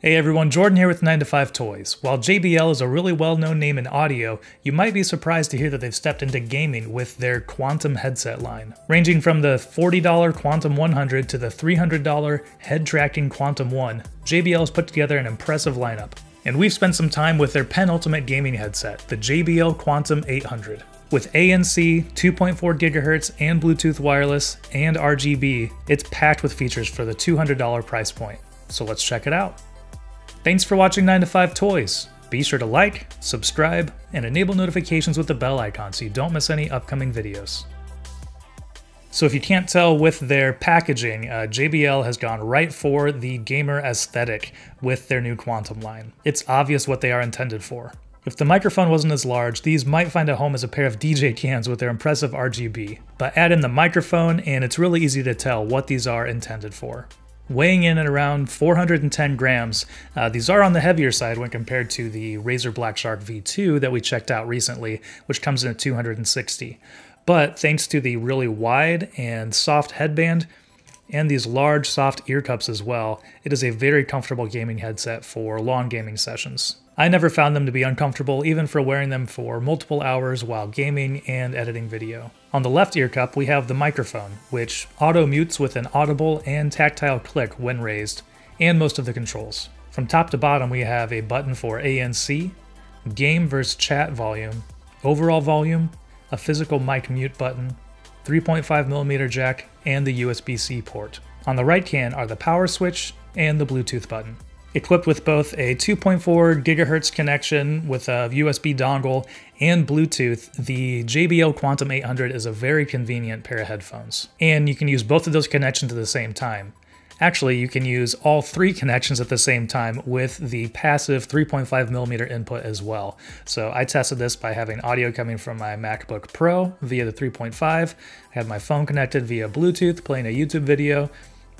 Hey everyone, Jordan here with 9 to 5 Toys. While JBL is a really well-known name in audio, you might be surprised to hear that they've stepped into gaming with their Quantum headset line. Ranging from the $40 Quantum 100 to the $300 head-tracking Quantum 1, JBL has put together an impressive lineup. And we've spent some time with their penultimate gaming headset, the JBL Quantum 800. With ANC, 2.4 GHz, and Bluetooth wireless, and RGB, it's packed with features for the $200 price point. So let's check it out. Thanks for watching 9 to 5 Toys. Be sure to like, subscribe, and enable notifications with the bell icon so you don't miss any upcoming videos. So if you can't tell with their packaging, JBL has gone right for the gamer aesthetic with their new Quantum line. It's obvious what they are intended for. If the microphone wasn't as large, these might find a home as a pair of DJ cans with their impressive RGB. But add in the microphone and it's really easy to tell what these are intended for. Weighing in at around 410 grams, these are on the heavier side when compared to the Razer Black Shark V2 that we checked out recently, which comes in at 260. But thanks to the really wide and soft headband, and these large soft ear cups as well, it is a very comfortable gaming headset for long gaming sessions. I never found them to be uncomfortable, even for wearing them for multiple hours while gaming and editing video. On the left ear cup, we have the microphone, which auto-mutes with an audible and tactile click when raised, and most of the controls. From top to bottom, we have a button for ANC, game versus chat volume, overall volume, a physical mic mute button, 3.5mm jack, and the USB-C port. On the right can are the power switch and the Bluetooth button. Equipped with both a 2.4 GHz connection with a USB dongle and Bluetooth, the JBL Quantum 800 is a very convenient pair of headphones. And you can use both of those connections at the same time. Actually, you can use all three connections at the same time with the passive 3.5mm input as well. So I tested this by having audio coming from my MacBook Pro via the 3.5. I had my phone connected via Bluetooth playing a YouTube video,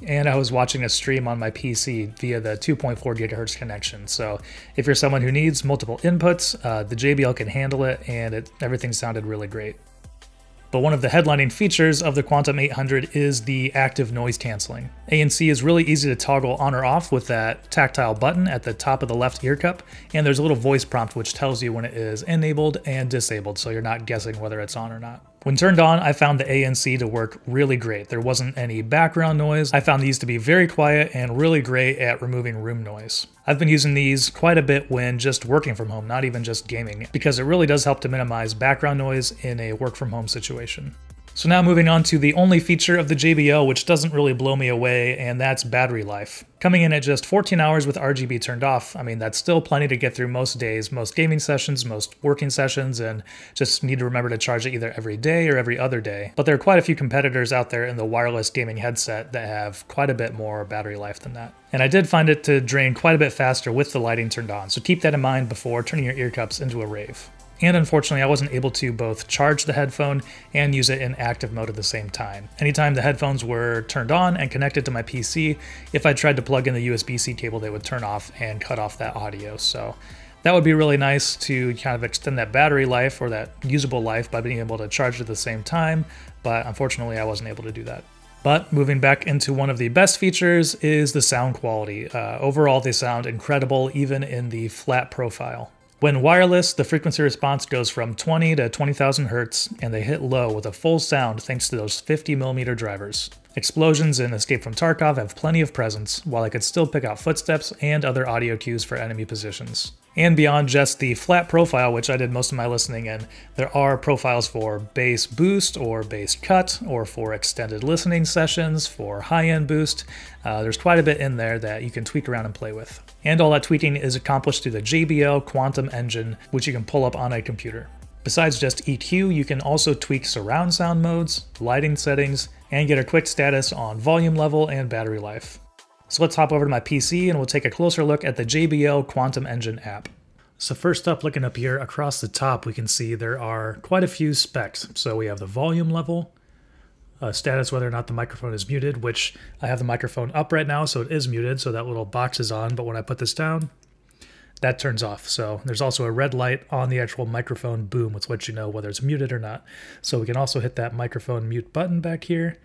and I was watching a stream on my PC via the 2.4 GHz connection. So if you're someone who needs multiple inputs, the JBL can handle it, and everything sounded really great. But one of the headlining features of the Quantum 800 is the active noise canceling. ANC is really easy to toggle on or off with that tactile button at the top of the left ear cup, and there's a little voice prompt which tells you when it is enabled and disabled, so you're not guessing whether it's on or not. When turned on, I found the ANC to work really great. There wasn't any background noise. I found these to be very quiet and really great at removing room noise. I've been using these quite a bit when just working from home, not even just gaming, because it really does help to minimize background noise in a work from home situation. So now moving on to the only feature of the JBL which doesn't really blow me away, and that's battery life. Coming in at just 14 hours with RGB turned off, I mean that's still plenty to get through most days, most gaming sessions, most working sessions, and just need to remember to charge it either every day or every other day. But there are quite a few competitors out there in the wireless gaming headset that have quite a bit more battery life than that. And I did find it to drain quite a bit faster with the lighting turned on, so keep that in mind before turning your ear cups into a rave. And unfortunately, I wasn't able to both charge the headphone and use it in active mode at the same time. Anytime the headphones were turned on and connected to my PC, if I tried to plug in the USB-C cable, they would turn off and cut off that audio. So that would be really nice to kind of extend that battery life or that usable life by being able to charge it at the same time, but unfortunately, I wasn't able to do that. But moving back into one of the best features is the sound quality. Overall, they sound incredible even in the flat profile. When wireless, the frequency response goes from 20 to 20,000 Hz, and they hit low with a full sound thanks to those 50mm drivers. Explosions in Escape from Tarkov have plenty of presence, while I could still pick out footsteps and other audio cues for enemy positions. And beyond just the flat profile, which I did most of my listening in, there are profiles for bass boost or bass cut, or for extended listening sessions, for high-end boost. There's quite a bit in there that you can tweak around and play with. And all that tweaking is accomplished through the JBL Quantum engine, which you can pull up on a computer. Besides just EQ, you can also tweak surround sound modes, lighting settings, and get a quick status on volume level and battery life. So let's hop over to my PC and we'll take a closer look at the JBL Quantum Engine app. So first up, looking up here across the top, we can see there are quite a few specs. So we have the volume level, status whether or not the microphone is muted, which I have the microphone up right now, so it is muted, so that little box is on, but when I put this down, that turns off. So there's also a red light on the actual microphone boom, which lets you know whether it's muted or not. So we can also hit that microphone mute button back here,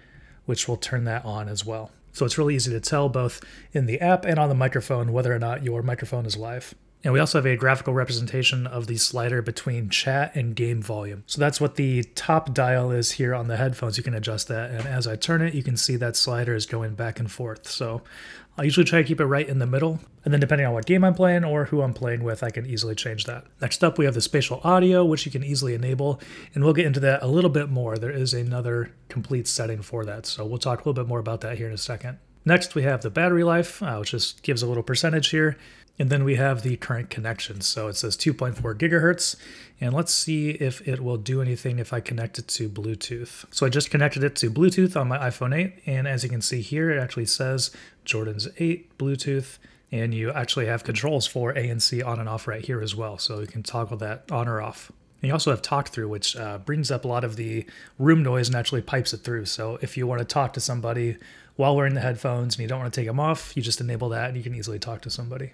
which will turn that on as well. So it's really easy to tell both in the app and on the microphone whether or not your microphone is live. And we also have a graphical representation of the slider between chat and game volume. So that's what the top dial is here on the headphones. You can adjust that. And as I turn it, you can see that slider is going back and forth. So I usually try to keep it right in the middle. And then depending on what game I'm playing or who I'm playing with, I can easily change that. Next up, we have the spatial audio, which you can easily enable. And we'll get into that a little bit more. There is another complete setting for that. So we'll talk a little bit more about that here in a second. Next, we have the battery life, which just gives a little percentage here. And then we have the current connection. So it says 2.4 gigahertz. And let's see if it will do anything if I connect it to Bluetooth. So I just connected it to Bluetooth on my iPhone 8. And as you can see here, it actually says Jordan's 8 Bluetooth. And you actually have controls for ANC on and off right here as well. So you can toggle that on or off. And you also have talk through, which brings up a lot of the room noise and actually pipes it through. So if you want to talk to somebody while wearing the headphones and you don't want to take them off, you just enable that and you can easily talk to somebody.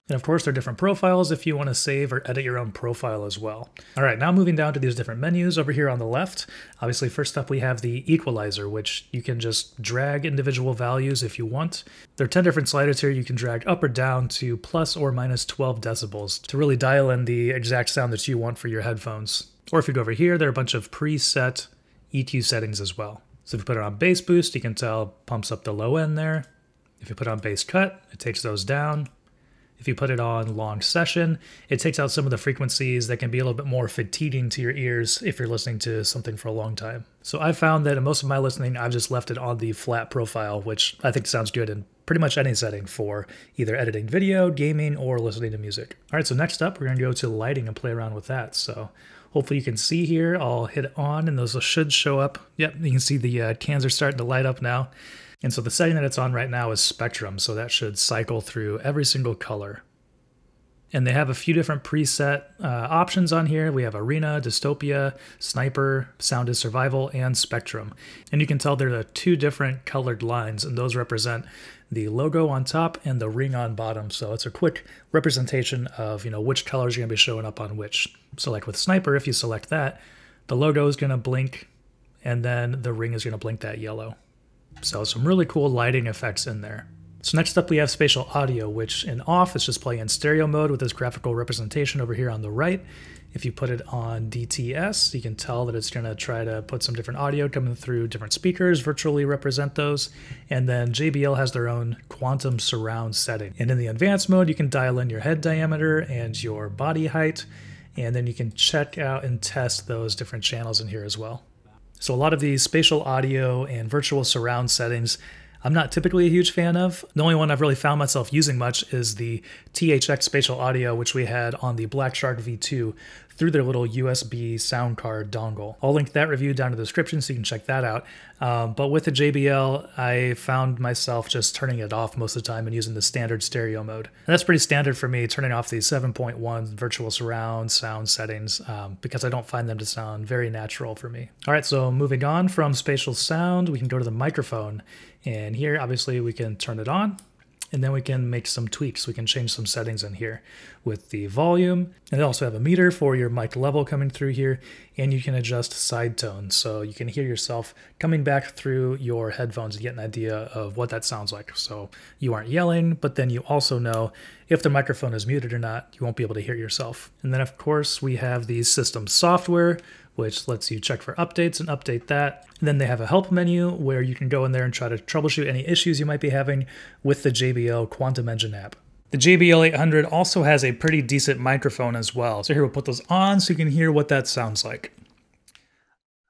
And of course, there are different profiles if you want to save or edit your own profile as well. All right, now moving down to these different menus over here on the left. Obviously, first up, we have the Equalizer, which you can just drag individual values if you want. There are 10 different sliders here. You can drag up or down to plus or minus 12 decibels to really dial in the exact sound that you want for your headphones. Or if you go over here, there are a bunch of preset EQ settings as well. So if you put it on bass boost, you can tell pumps up the low end there. If you put it on bass cut, it takes those down. If you put it on long session, it takes out some of the frequencies that can be a little bit more fatiguing to your ears if you're listening to something for a long time. So I've found that in most of my listening, I've just left it on the flat profile, which I think sounds good in pretty much any setting for either editing video, gaming, or listening to music. All right, so next up, we're going to go to lighting and play around with that. So hopefully you can see here, I'll hit it on and those should show up. Yep, you can see the cans are starting to light up now. And so the setting that it's on right now is Spectrum, so that should cycle through every single color. And they have a few different preset options on here. We have Arena, Dystopia, Sniper, Sound is Survival, and Spectrum. And you can tell there are 2 different colored lines, and those represent the logo on top and the ring on bottom. So it's a quick representation of which colors are going to be showing up on which. So like with Sniper, if you select that, the logo is going to blink, and then the ring is going to blink that yellow. So some really cool lighting effects in there. So next up we have spatial audio, which in off is just playing in stereo mode with this graphical representation over here on the right. If you put it on DTS, you can tell that it's going to try to put some different audio coming through different speakers, virtually represent those. And then JBL has their own quantum surround setting. And in the advanced mode, you can dial in your head diameter and your body height. And then you can check out and test those different channels in here as well. So a lot of these spatial audio and virtual surround settings I'm not typically a huge fan of. The only one I've really found myself using much is the THX spatial audio, which we had on the Black Shark V2 through their little USB sound card dongle. I'll link that review down in the description so you can check that out. But with the JBL, I found myself just turning it off most of the time and using the standard stereo mode. And that's pretty standard for me, turning off the 7.1 virtual surround sound settings because I don't find them to sound very natural for me. All right, so moving on from spatial sound, we can go to the microphone. And here, obviously, we can turn it on. And then we can make some tweaks. We can change some settings in here with the volume. And they also have a meter for your mic level coming through here. And you can adjust side tone. So you can hear yourself coming back through your headphones and get an idea of what that sounds like. So you aren't yelling, but then you also know if the microphone is muted or not, you won't be able to hear yourself. And then, of course, we have the system software, which lets you check for updates and update that. And then they have a help menu where you can go in there and try to troubleshoot any issues you might be having with the JBL Quantum Engine app. The JBL 800 also has a pretty decent microphone as well. So here we'll put those on so you can hear what that sounds like.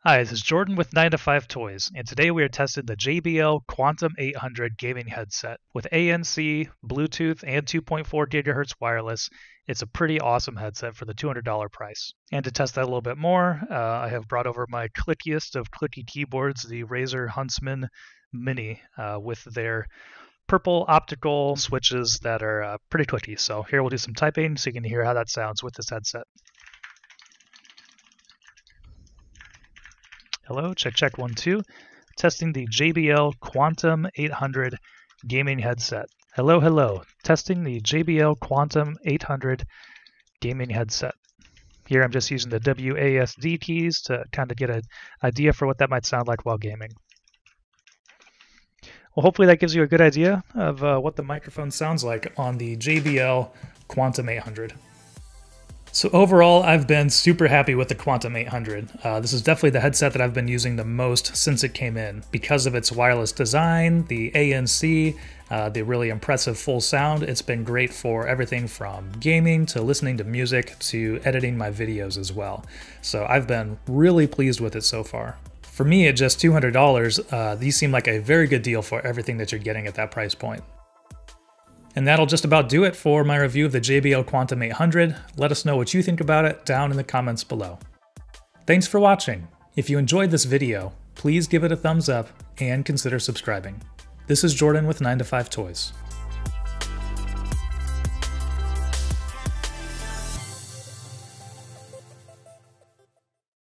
Hi, this is Jordan with 9 to 5 Toys, and today we are testing the JBL Quantum 800 gaming headset. With ANC, Bluetooth, and 2.4 GHz wireless, it's a pretty awesome headset for the $200 price. And to test that a little bit more, I have brought over my clickiest of clicky keyboards, the Razer Huntsman Mini, with their purple optical switches that are pretty clicky. So here we'll do some typing so you can hear how that sounds with this headset. Hello, check, check, 1, 2. Testing the JBL Quantum 800 gaming headset. Hello, hello. Testing the JBL Quantum 800 gaming headset. Here I'm just using the WASD keys to kind of get an idea for what that might sound like while gaming. Well, hopefully that gives you a good idea of what the microphone sounds like on the JBL Quantum 800. So overall, I've been super happy with the Quantum 800. This is definitely the headset that I've been using the most since it came in, because of its wireless design, the ANC, the really impressive full sound. It's been great for everything from gaming to listening to music to editing my videos as well. So I've been really pleased with it so far. For me, at just $200, these seem like a very good deal for everything that you're getting at that price point. And that'll just about do it for my review of the JBL Quantum 800. Let us know what you think about it down in the comments below. Thanks for watching. If you enjoyed this video, please give it a thumbs up and consider subscribing. This is Jordan with 9to5 Toys.